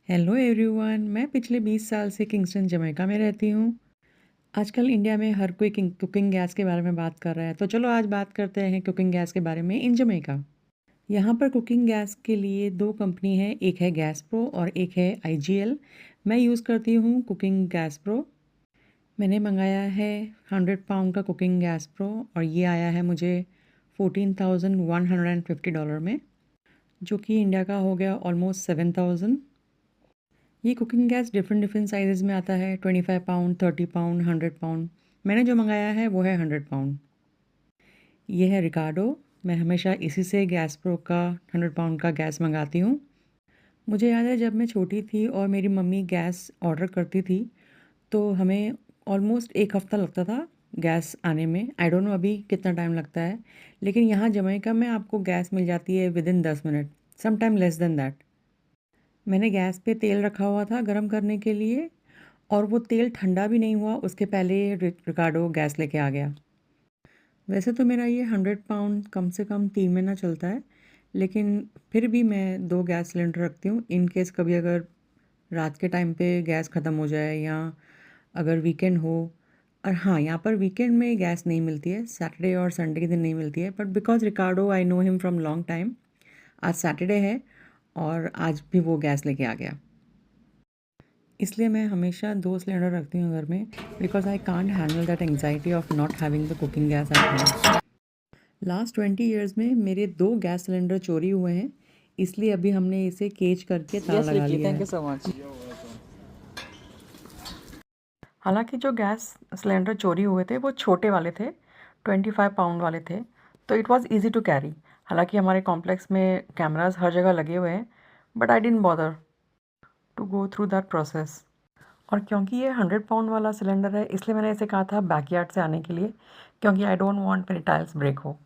Hello everyone, मैं पिछले 20 साल से किंगस्टन जमैका में रहती हूँ। आजकल इंडिया में हर कोई कुकिंग गैस के बारे में बात कर रहा है, तो चलो आज बात करते हैं कुकिंग गैस के बारे में इन जमैका। यहाँ पर कुकिंग गैस के लिए दो कंपनी है, एक है गैस प्रो और एक है IGL। मैं यूज़ करती हूँ कुकिंग गैस प्रो। मैंने मंगाया है 100 पाउंड का कुकिंग गैस प्रो और ये आया है मुझे $14,150 में, जो कि इंडिया का हो गया ऑलमोस्ट 7,000। ये cooking gas different different size में आता है, 25 पाउंड, 30 पाउंड, 100 पाउंड। मैंने जो मंगाया है वो है 100 पाउंड। ये है रिकार्डो। मैं हमेशा इसी से गैस प्रो का 100 पाउंड का गैस मंगाती हूँ। मुझे याद है जब मैं छोटी थी और मेरी मम्मी गैस ऑर्डर करती थी तो हमें ऑलमोस्ट एक हफ़्ता लगता था गैस आने में। आई डोंट नो अभी कितना टाइम लगता है, लेकिन यहाँ जमैका में आपको गैस मिल जाती है within 10 minute, some time less than that. मैंने गैस पे तेल रखा हुआ था गरम करने के लिए और वो तेल ठंडा भी नहीं हुआ उसके पहले रिकार्डो गैस लेके आ गया। वैसे तो मेरा ये 100 पाउंड कम से कम 3 महीना चलता है, लेकिन फिर भी मैं 2 गैस सिलेंडर रखती हूँ इन केस कभी अगर रात के टाइम पे गैस ख़त्म हो जाए या अगर वीकेंड हो। और हाँ, यहाँ पर वीकेंड में गैस नहीं मिलती है, सैटरडे और संडे के दिन नहीं मिलती है, but because Ricardo I know him from long time, आज सैटरडे है और आज भी वो गैस लेके आ गया। इसलिए मैं हमेशा 2 सिलेंडर रखती हूँ घर में, because I can't handle that anxiety of not having the cooking gas at home. Last 20 years में मेरे 2 गैस सिलेंडर चोरी हुए हैं, इसलिए अभी हमने इसे केज करके ताला Yes, लगा Vicky, लिया thank है। you so much. हालांकि जो गैस सिलेंडर चोरी हुए थे वो छोटे वाले थे, 25 पाउंड वाले थे, तो it was easy to carry. हालांकि हमारे कॉम्प्लेक्स में कैमरास हर जगह लगे हुए हैं, but I didn't bother to go through that process. और क्योंकि ये 100 पाउंड वाला सिलेंडर है, इसलिए मैंने इसे कहा था बैकयार्ड से आने के लिए, क्योंकि आई डोंट वांट मेरी टाइल्स ब्रेक हो।